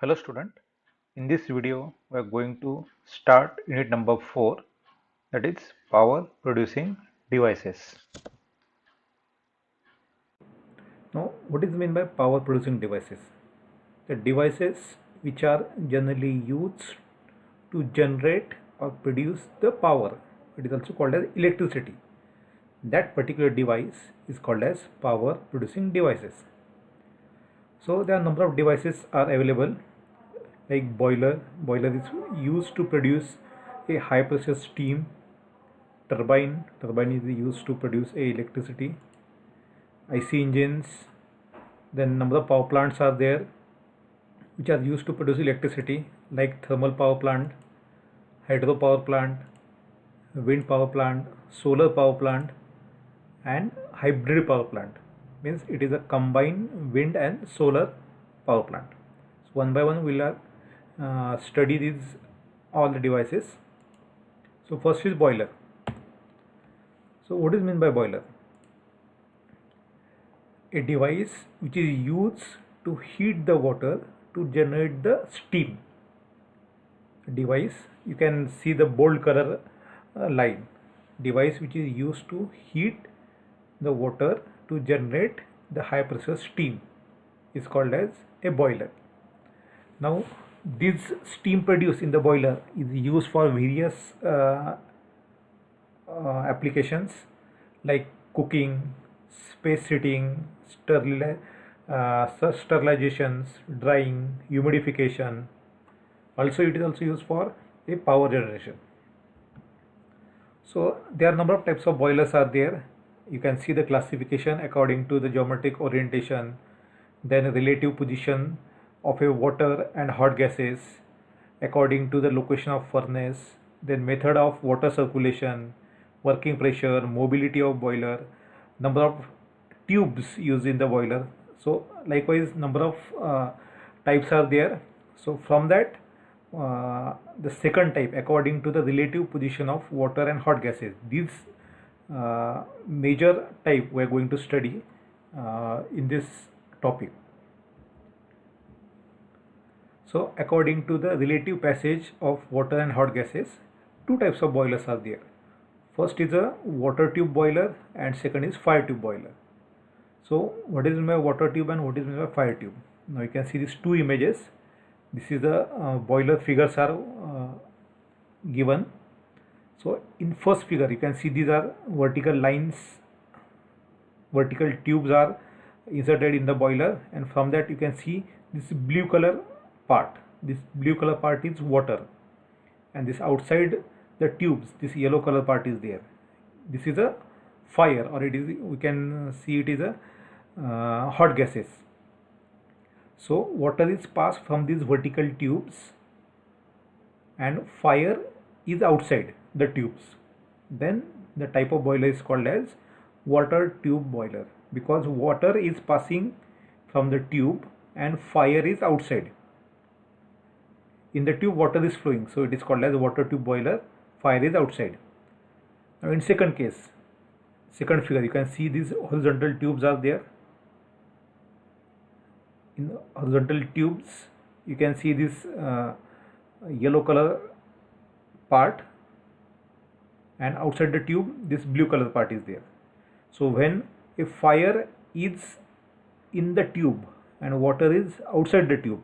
Hello student, in this video we are going to start unit number 4, that is power producing devices. Now what is meant by power producing devices? The devices which are generally used to generate or produce the power. It is also called as electricity. That particular device is called as power producing devices. So there are number of devices are available, like boiler. Boiler is used to produce a high pressure steam. Turbine is used to produce a electricity. IC engines. Then number of power plants are there which are used to produce electricity, like thermal power plant, hydro power plant, wind power plant, solar power plant, and hybrid power plant. Means it is a combined wind and solar power plant. So one by one we will study these all the devices. So first is boiler. So what is meant by boiler? A device which is used to heat the water to generate the steam. Device, you can see the bold color line. Device which is used to heat the water to generate the high pressure steam is called as a boiler. Now this steam produced in the boiler is used for various applications like cooking, space heating, sterilizations, drying, humidification. Also it is also used for a power generation. So there are number of types of boilers are there. You can see the classification according to the geometric orientation, then relative position of a water and hot gases according to the location of furnace, then method of water circulation, working pressure, mobility of boiler, number of tubes used in the boiler. So likewise number of types are there. So from that the second type, according to the relative position of water and hot gases, these major type we are going to study in this topic. So according to the relative passage of water and hot gases, two types of boilers are there. First is a water tube boiler and second is fire tube boiler. So what is my water tube and what is my fire tube? Now you can see these two images. This is the boiler figures are given. So in first figure you can see these are vertical lines, vertical tubes are inserted in the boiler, and from that you can see this blue color part. This blue color part is water, and this outside the tubes, this yellow color part is there. This is a fire, or it is, we can see it is a hot gases. So water is passed from these vertical tubes and fire is outside the tubes. Then the type of boiler is called as water tube boiler, because water is passing from the tube and fire is outside. In the tube water is flowing, so it is called as water tube boiler, fire is outside. Now in second case, second figure, you can see these horizontal tubes are there. In the horizontal tubes you can see this yellow color part, and outside the tube this blue color part is there. So when a fire is in the tube and water is outside the tube,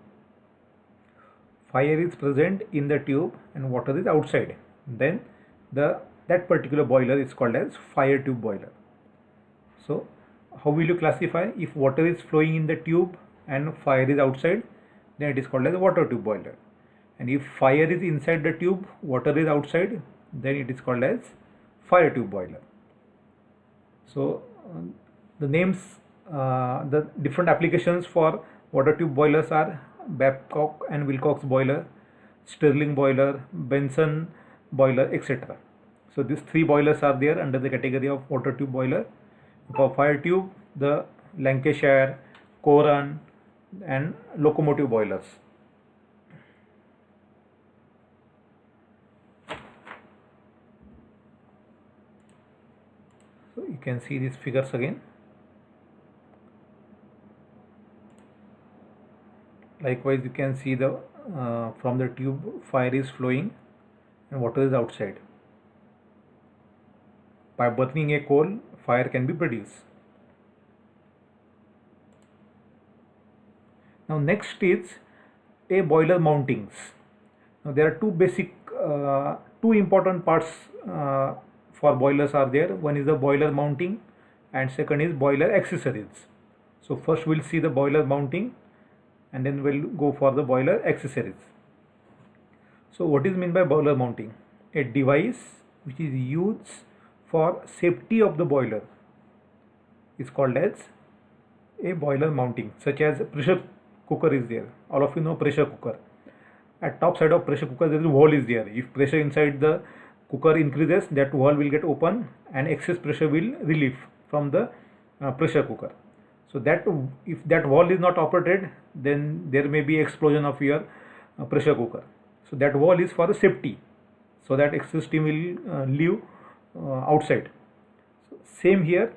fire is present in the tube and water is outside, then that particular boiler is called as fire tube boiler. So how will you classify? If water is flowing in the tube and fire is outside, then it is called as water tube boiler. And if fire is inside the tube, water is outside, then it is called as fire tube boiler. So the names, the different applications for water tube boilers are Babcock and Wilcox boiler, Stirling boiler, Benson boiler, etc. So these three boilers are there under the category of water tube boiler. For fire tube, the Lancashire, Coran, and locomotive boilers. So you can see these figures again. Likewise, you can see the from the tube fire is flowing and water is outside. By burning a coal, fire can be produced. Now next is a boiler mountings. Now there are two important parts for boilers are there. One is the boiler mounting and second is boiler accessories. So first we'll see the boiler mounting and then we'll go for the boiler accessories. So what is meant by boiler mounting? A device which is used for safety of the boiler is called as a boiler mounting, such as pressure cooker is there. All of you know pressure cooker. At top side of pressure cooker there is a valve is there. If pressure inside the cooker increases, that valve will get open and excess pressure will relieve from the pressure cooker. So that if that valve is not operated, then there may be explosion of your pressure cooker. So that valve is for the safety, so that excess steam will leave outside. So same here,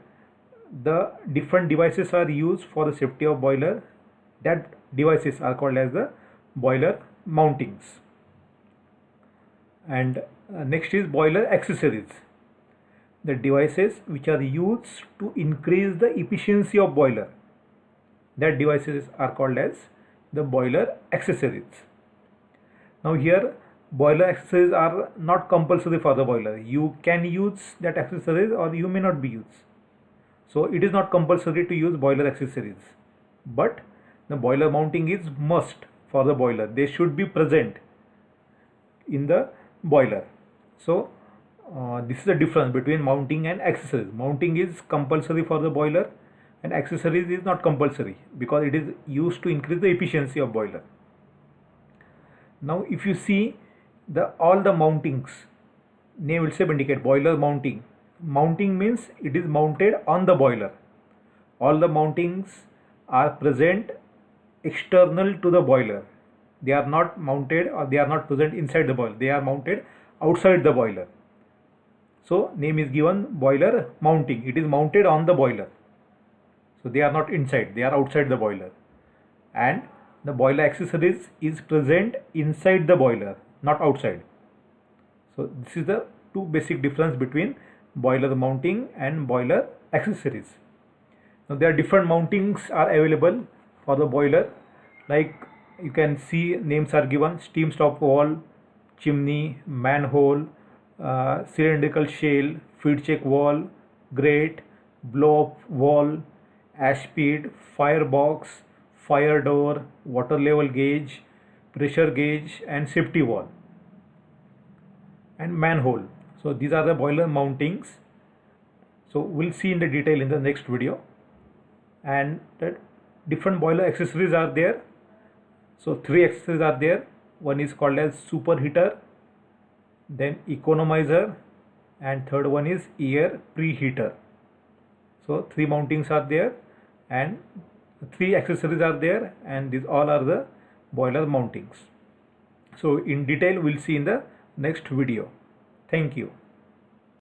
the different devices are used for the safety of boiler. That devices are called as the boiler mountings. And next is boiler accessories. The devices which are used to increase the efficiency of boiler, that devices are called as the boiler accessories. Now here boiler accessories are not compulsory for the boiler. You can use that accessories or you may not be used. So it is not compulsory to use boiler accessories, but the boiler mounting is must for the boiler. They should be present in the boiler. So this is the difference between mounting and accessories. Mounting is compulsory for the boiler and accessories is not compulsory because it is used to increase the efficiency of boiler. Now if you see all the mountings, name itself indicate boiler mounting. Mounting means it is mounted on the boiler. All the mountings are present external to the boiler. They are not mounted or they are not present inside the boiler. They are mounted outside the boiler. So name is given boiler mounting. It is mounted on the boiler. So they are not inside, they are outside the boiler. And the boiler accessories is present inside the boiler, not outside. So this is the two basic difference between boiler mounting and boiler accessories. Now there are different mountings are available for the boiler. Like you can see names are given: steam stop valve, chimney, manhole, cylindrical shell, feed check valve, grate, blow up valve, ash pit, firebox, fire door, water level gauge, pressure gauge and safety valve and manhole. So these are the boiler mountings. So we'll see in the detail in the next video. And that different boiler accessories are there. So three accessories are there. One is called as superheater, then economizer, and third one is air preheater. So three mountings are there and three accessories are there, and these all are the boiler mountings. So in detail we'll see in the next video. Thank you.